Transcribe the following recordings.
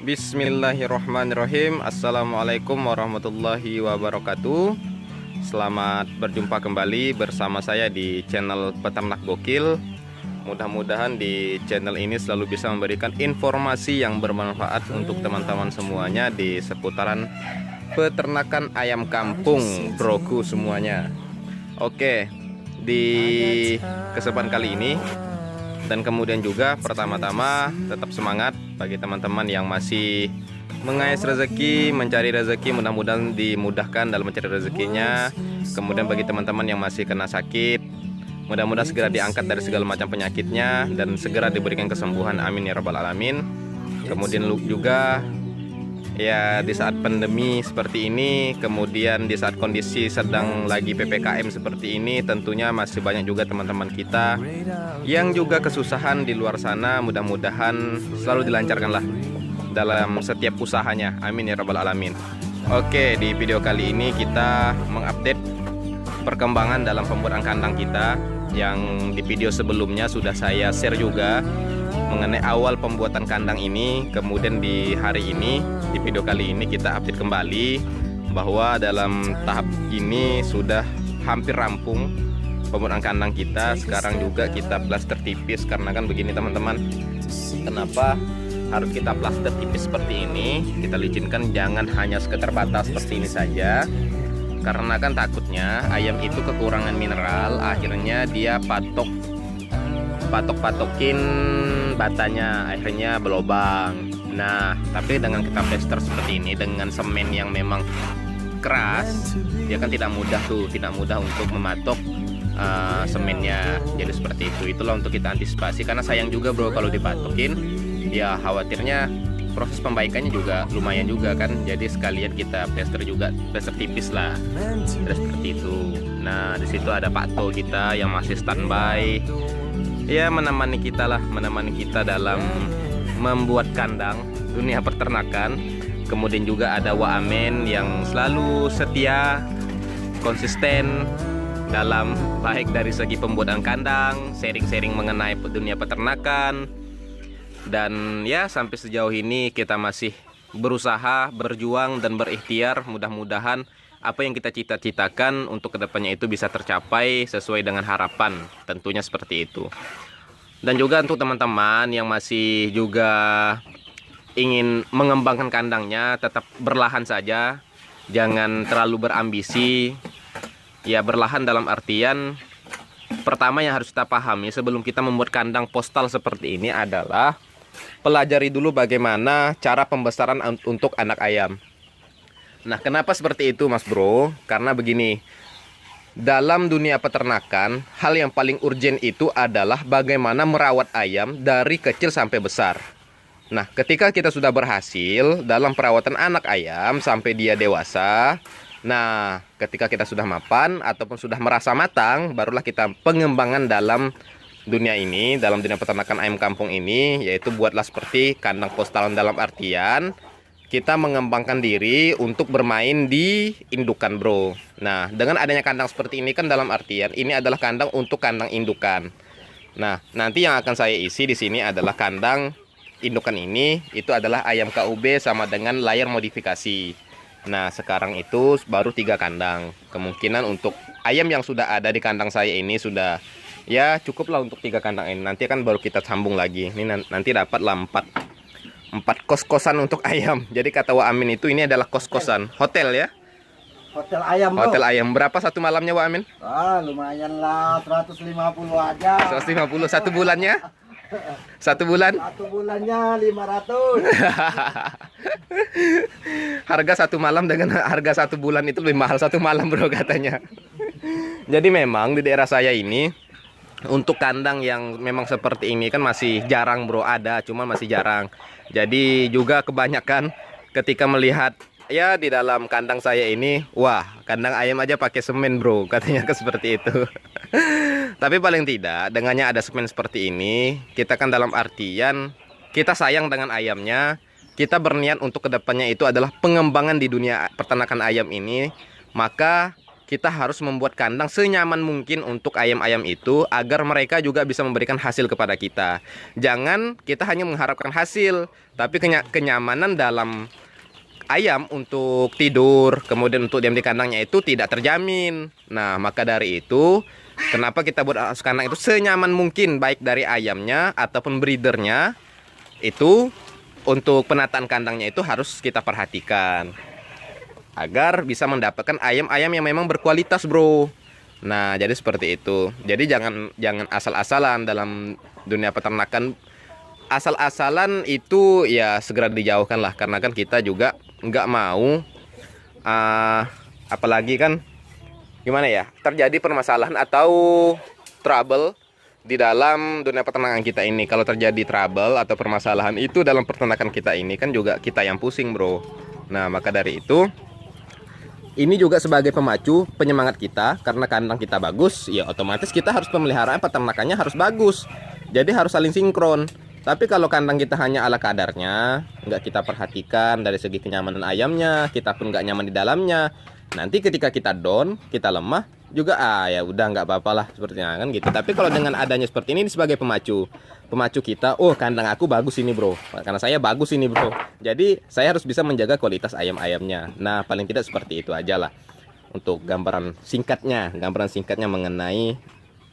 Bismillahirrahmanirrahim. Assalamualaikum warahmatullahi wabarakatuh. Selamat berjumpa kembali bersama saya di channel Peternak Gokil. Mudah-mudahan di channel ini selalu bisa memberikan informasi yang bermanfaat untuk teman-teman semuanya di seputaran peternakan ayam kampung broku semuanya. Oke, di kesempatan kali ini dan kemudian juga pertama-tama tetap semangat bagi teman-teman yang masih mengais rezeki, mencari rezeki, mudah-mudahan dimudahkan dalam mencari rezekinya. Kemudian bagi teman-teman yang masih kena sakit, mudah-mudahan segera diangkat dari segala macam penyakitnya dan segera diberikan kesembuhan, amin ya rabbal alamin. Kemudian juga ya di saat pandemi seperti ini, kemudian di saat kondisi sedang lagi PPKM seperti ini, tentunya masih banyak juga teman-teman kita yang juga kesusahan di luar sana. Mudah-mudahan selalu dilancarkanlah dalam setiap usahanya, amin ya rabbal alamin. Oke, di video kali ini kita mengupdate perkembangan dalam pembuatan kandang kita yang di video sebelumnya sudah saya share juga mengenai awal pembuatan kandang ini. Kemudian di hari ini, di video kali ini kita update kembali bahwa dalam tahap ini sudah hampir rampung pembuatan kandang kita. Sekarang juga kita plaster tipis, karena kan begini teman-teman, kenapa harus kita plaster tipis seperti ini? Kita licinkan jangan hanya sekedar batas seperti ini saja, karena kan takutnya ayam itu kekurangan mineral, akhirnya dia patok-patokin batanya, akhirnya berlobang. Nah, tapi dengan kita plaster seperti ini dengan semen yang memang keras, dia kan tidak mudah untuk mematok semennya. Jadi seperti itu. Itulah untuk kita antisipasi, karena sayang juga bro kalau dipatokin, ya khawatirnya proses pembaikannya juga lumayan juga kan. Jadi sekalian kita plaster juga, plaster tipis lah. Terus seperti itu. Nah, di situ ada Pak To kita yang masih standby, ya menemani kita dalam membuat kandang dunia peternakan. Kemudian juga ada Wa Amen yang selalu setia, konsisten dalam baik dari segi pembuatan kandang, sharing-sharing mengenai dunia peternakan. Dan ya sampai sejauh ini kita masih berusaha, berjuang dan berikhtiar. Mudah-mudahan apa yang kita cita-citakan untuk kedepannya itu bisa tercapai sesuai dengan harapan, tentunya seperti itu. Dan juga untuk teman-teman yang masih juga ingin mengembangkan kandangnya, tetap berlahan saja, jangan terlalu berambisi. Ya berlahan dalam artian, pertama yang harus kita pahami sebelum kita membuat kandang postal seperti ini adalah pelajari dulu bagaimana cara pembesaran untuk anak ayam. Nah, kenapa seperti itu mas bro? Karena begini, dalam dunia peternakan, hal yang paling urgent itu adalah bagaimana merawat ayam dari kecil sampai besar. Nah, ketika kita sudah berhasil dalam perawatan anak ayam sampai dia dewasa, nah, ketika kita sudah mapan ataupun sudah merasa matang, barulah kita pengembangan dalam dunia ini, dalam dunia peternakan ayam kampung ini, yaitu buatlah seperti kandang postalan dalam artian kita mengembangkan diri untuk bermain di indukan bro. Nah, dengan adanya kandang seperti ini kan dalam artian ini adalah kandang untuk kandang indukan. Nah, nanti yang akan saya isi di sini adalah kandang indukan ini, itu adalah ayam KUB sama dengan layar modifikasi. Nah, sekarang itu baru 3 kandang. Kemungkinan untuk ayam yang sudah ada di kandang saya ini sudah ya cukuplah untuk 3 kandang ini. Nanti kan baru kita sambung lagi. Ini nanti dapatlah 4 kos-kosan untuk ayam. Jadi kata Wa Amin itu ini adalah kos-kosan, hotel ya. Hotel ayam bro. Hotel ayam. Berapa satu malamnya Wa Amin? Lumayan lah, 150 aja. 150 satu bulannya? Satu bulan? Satu bulannya 500. Harga satu malam dengan harga satu bulan itu lebih mahal satu malam bro katanya. Jadi memang di daerah saya ini untuk kandang yang memang seperti ini kan masih jarang bro, ada cuma masih jarang. Jadi juga kebanyakan ketika melihat ya di dalam kandang saya ini, wah kandang ayam aja pakai semen bro, katanya ke seperti itu. Tapi paling tidak dengannya ada semen seperti ini, kita kan dalam artian kita sayang dengan ayamnya, kita berniat untuk kedepannya itu adalah pengembangan di dunia peternakan ayam ini. Maka kita harus membuat kandang senyaman mungkin untuk ayam-ayam itu agar mereka juga bisa memberikan hasil kepada kita. Jangan kita hanya mengharapkan hasil, tapi kenyamanan dalam ayam untuk tidur, kemudian untuk diam di kandangnya itu tidak terjamin. Nah, maka dari itu, kenapa kita buat kandang itu senyaman mungkin, baik dari ayamnya ataupun breedernya. Itu untuk penataan kandangnya itu harus kita perhatikan agar bisa mendapatkan ayam-ayam yang memang berkualitas, bro. Nah, jadi seperti itu. Jadi jangan asal-asalan dalam dunia peternakan. Asal-asalan itu ya segera dijauhkan lah, karena kan kita juga nggak mau apalagi kan gimana ya, terjadi permasalahan atau trouble di dalam dunia peternakan kita ini. Kalau terjadi trouble atau permasalahan itu dalam peternakan kita ini, kan juga kita yang pusing, bro. Nah, maka dari itu ini juga sebagai pemacu penyemangat kita, karena kandang kita bagus, ya otomatis kita harus pemeliharaan peternakannya harus bagus. Jadi harus saling sinkron. Tapi kalau kandang kita hanya ala kadarnya, nggak kita perhatikan dari segi kenyamanan ayamnya, kita pun nggak nyaman di dalamnya, nanti ketika kita down, kita lemah juga, ya udah nggak apa-apa lah sepertinya kan gitu. Tapi kalau dengan adanya seperti ini sebagai pemacu kita, oh kandang aku bagus ini, bro, karena saya bagus ini, bro, jadi saya harus bisa menjaga kualitas ayam-ayamnya. Nah, paling tidak seperti itu aja lah untuk gambaran singkatnya mengenai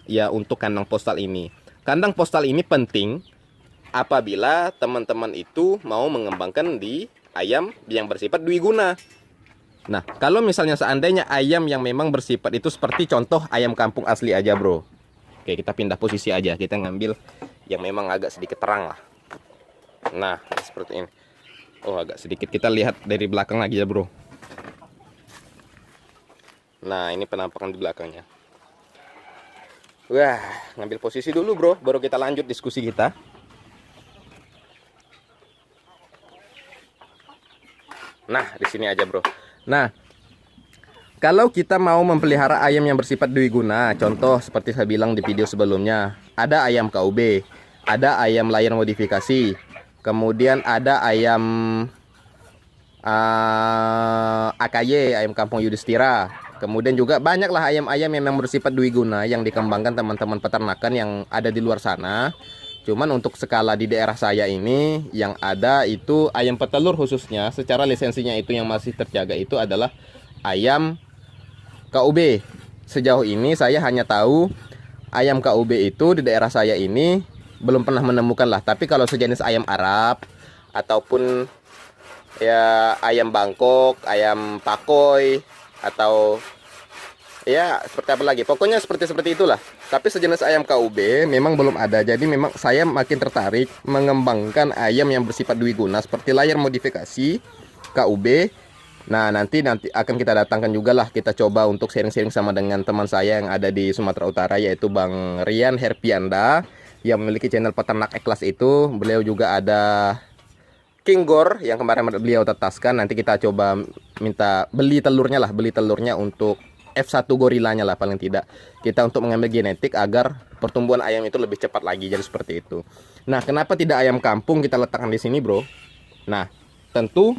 ya untuk kandang postal ini. Kandang postal ini penting apabila teman-teman itu mau mengembangkan di ayam yang bersifat dwiguna. Nah, kalau misalnya seandainya ayam yang memang bersifat itu seperti contoh ayam kampung asli aja, bro. Oke, kita pindah posisi aja, kita ngambil yang memang agak sedikit terang lah. Nah, seperti ini. Oh, agak sedikit kita lihat dari belakang lagi ya, bro. Nah, ini penampakan di belakangnya. Wah, ngambil posisi dulu, bro, baru kita lanjut diskusi kita. Nah, di sini aja, bro. Nah, kalau kita mau memelihara ayam yang bersifat dwiguna, contoh seperti saya bilang di video sebelumnya, ada ayam KUB, ada ayam layar modifikasi, kemudian ada ayam AKY, ayam kampung Yudhistira. Kemudian juga banyaklah ayam-ayam yang memang bersifat dwiguna yang dikembangkan teman-teman peternakan yang ada di luar sana. Cuman untuk skala di daerah saya ini yang ada itu ayam petelur khususnya, secara lisensinya itu yang masih terjaga itu adalah ayam KUB. Sejauh ini saya hanya tahu ayam KUB itu di daerah saya ini belum pernah menemukan lah. Tapi kalau sejenis ayam Arab ataupun ya ayam Bangkok, ayam Pakoy, atau ya seperti apa lagi, pokoknya seperti itulah. Tapi sejenis ayam KUB memang belum ada. Jadi memang saya makin tertarik mengembangkan ayam yang bersifat dwiguna seperti layar modifikasi KUB. Nah, nanti akan kita datangkan juga lah, kita coba untuk sharing-sharing sama dengan teman saya yang ada di Sumatera Utara, yaitu Bang Rian Herpianda yang memiliki channel peternak ikhlas itu. Beliau juga ada King Gor yang kemarin beliau tetaskan. Nanti kita coba minta beli telurnya untuk F1 gorilanya lah, paling tidak kita untuk mengambil genetik agar pertumbuhan ayam itu lebih cepat lagi. Jadi seperti itu. Nah, kenapa tidak ayam kampung kita letakkan di sini, bro? Nah, tentu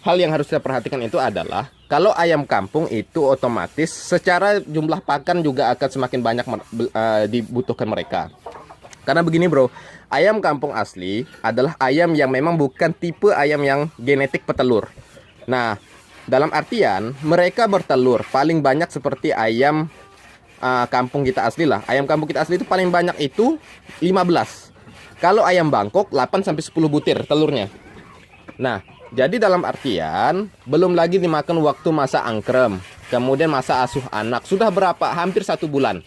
hal yang harus kita perhatikan itu adalah kalau ayam kampung itu otomatis secara jumlah pakan juga akan semakin banyak dibutuhkan mereka. Karena begini, bro, ayam kampung asli adalah ayam yang memang bukan tipe ayam yang genetik petelur. Nah, dalam artian mereka bertelur paling banyak seperti ayam kampung kita asli lah. Ayam kampung kita asli itu paling banyak itu 15. Kalau ayam Bangkok 8-10 butir telurnya. Nah, jadi dalam artian belum lagi dimakan waktu masa angkrem, kemudian masa asuh anak. Sudah berapa? Hampir 1 bulan.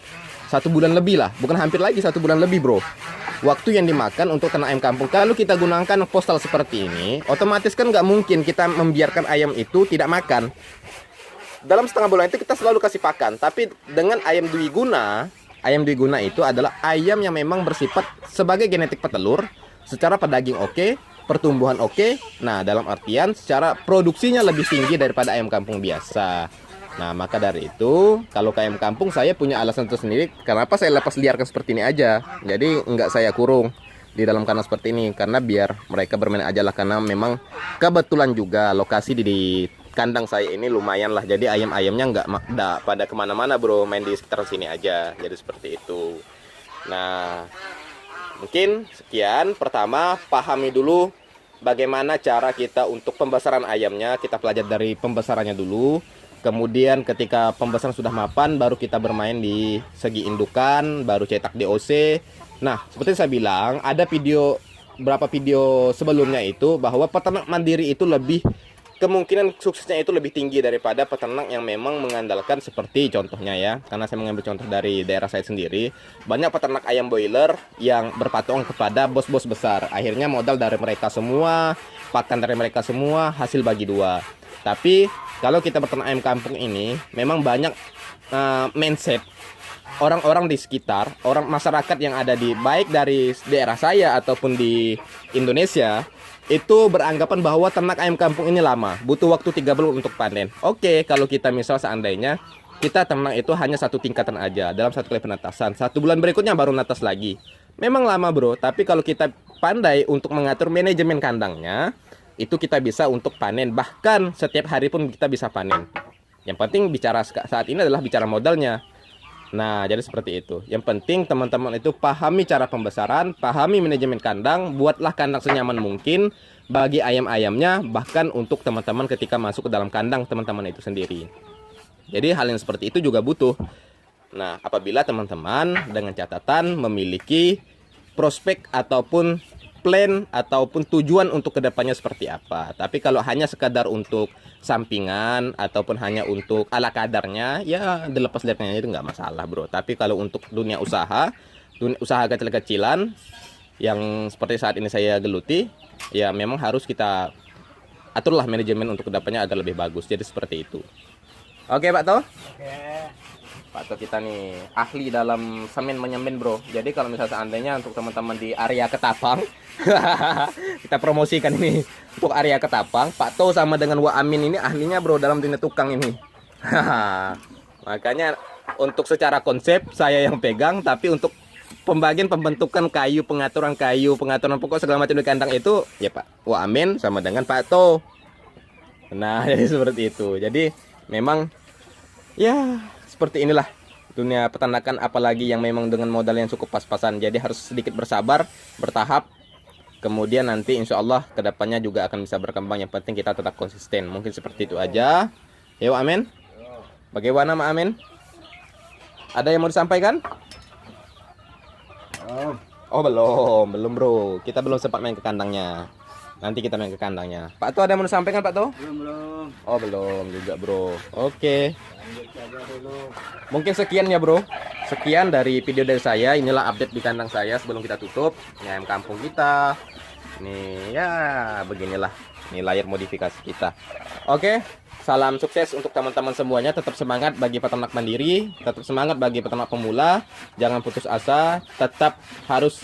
1 bulan lebih lah, bukan hampir lagi, 1 bulan lebih, bro. Waktu yang dimakan untuk ternak ayam kampung. Kalau kita gunakan postal seperti ini, otomatis kan nggak mungkin kita membiarkan ayam itu tidak makan. Dalam setengah bulan itu kita selalu kasih pakan. Tapi dengan ayam dwiguna itu adalah ayam yang memang bersifat sebagai genetik petelur, secara pedaging oke, pertumbuhan oke. Nah, dalam artian secara produksinya lebih tinggi daripada ayam kampung biasa. Nah, maka dari itu kalau ke ayam kampung saya punya alasan tersendiri kenapa saya lepas liarkan seperti ini aja. Jadi nggak saya kurung di dalam kandang seperti ini, karena biar mereka bermain aja lah. Karena memang kebetulan juga lokasi di kandang saya ini lumayan lah. Jadi ayam-ayamnya nggak pada kemana-mana bro, main di sekitar sini aja. Jadi seperti itu. Nah, mungkin sekian. Pertama, pahami dulu bagaimana cara kita untuk pembesaran ayamnya. Kita pelajari dari pembesarannya dulu. Kemudian ketika pembesaran sudah mapan, baru kita bermain di segi indukan, baru cetak DOC. Nah, seperti saya bilang, ada beberapa video sebelumnya itu bahwa peternak mandiri itu lebih kemungkinan suksesnya itu lebih tinggi daripada peternak yang memang mengandalkan seperti contohnya ya. Karena saya mengambil contoh dari daerah saya sendiri, banyak peternak ayam boiler yang berpatung kepada bos-bos besar. Akhirnya modal dari mereka semua, pakan dari mereka semua, hasil bagi dua. Tapi kalau kita peternak ayam kampung ini, memang banyak mindset orang-orang di sekitar, orang masyarakat yang ada di baik dari daerah saya ataupun di Indonesia, itu beranggapan bahwa ternak ayam kampung ini lama, butuh waktu 3 bulan untuk panen. Oke, kalau kita misal seandainya kita ternak itu hanya satu tingkatan aja dalam satu kali penetasan, 1 bulan berikutnya baru netas lagi. Memang lama bro, tapi kalau kita pandai untuk mengatur manajemen kandangnya, itu kita bisa untuk panen, bahkan setiap hari pun kita bisa panen. Yang penting bicara saat ini adalah bicara modalnya. Nah, jadi seperti itu. Yang penting teman-teman itu pahami cara pembesaran, pahami manajemen kandang, buatlah kandang senyaman mungkin bagi ayam-ayamnya, bahkan untuk teman-teman ketika masuk ke dalam kandang teman-teman itu sendiri. Jadi hal yang seperti itu juga butuh. Nah, apabila teman-teman dengan catatan memiliki prospek ataupun plan ataupun tujuan untuk kedepannya seperti apa. Tapi kalau hanya sekadar untuk sampingan ataupun hanya untuk ala kadarnya, ya dilepas liarnya itu nggak masalah bro. Tapi kalau untuk dunia usaha kecil-kecilan yang seperti saat ini saya geluti, ya memang harus kita aturlah manajemen untuk kedepannya agar lebih bagus. Jadi seperti itu. Oke Pak To? Oke. Pak To kita nih ahli dalam semen menyemen bro. Jadi kalau misalnya seandainya untuk teman-teman di area Ketapang, kita promosikan ini untuk area Ketapang, Pak To sama dengan Wa Amin ini ahlinya bro dalam dunia tukang ini. Makanya untuk secara konsep saya yang pegang, tapi untuk pembagian pembentukan kayu, pengaturan pokok segala macam di kandang itu ya Pak Wa Amin sama dengan Pak To. Nah jadi seperti itu. Jadi memang ya seperti inilah dunia peternakan, apalagi yang memang dengan modal yang cukup pas-pasan. Jadi harus sedikit bersabar, bertahap. Kemudian nanti insya Allah kedepannya juga akan bisa berkembang. Yang penting kita tetap konsisten. Mungkin seperti itu aja. Yo Amin. Bagaimana Ma Amin? Ada yang mau disampaikan? Oh belum bro. Kita belum sempat main ke kandangnya. Nanti kita main ke kandangnya. Pak To ada yang mau disampaikan Pak To? Belum. Oh belum juga bro. Oke. Mungkin sekian ya bro. Sekian dari video dari saya. Inilah update di kandang saya sebelum kita tutup. Ini ayam kampung kita. Ini ya beginilah. Ini layar modifikasi kita. Oke. Salam sukses untuk teman-teman semuanya. Tetap semangat bagi peternak mandiri. Tetap semangat bagi peternak pemula. Jangan putus asa. Tetap harus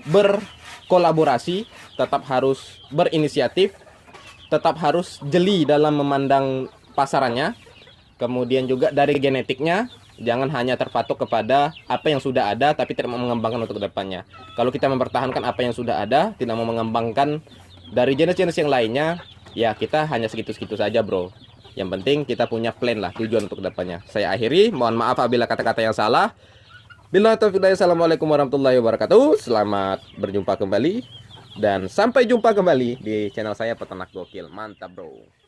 berkolaborasi. Tetap harus berinisiatif. Tetap harus jeli dalam memandang pasarannya. Kemudian juga dari genetiknya, jangan hanya terpatok kepada apa yang sudah ada tapi tidak mau mengembangkan untuk kedepannya. Kalau kita mempertahankan apa yang sudah ada, tidak mau mengembangkan dari jenis-jenis yang lainnya, ya kita hanya segitu-segitu saja bro. Yang penting kita punya plan lah, tujuan untuk kedepannya. Saya akhiri, mohon maaf apabila kata-kata yang salah. Billahi taufiq wal hidayah. Assalamualaikum warahmatullahi wabarakatuh. Selamat berjumpa kembali dan sampai jumpa kembali di channel saya Peternak Gokil. Mantap bro.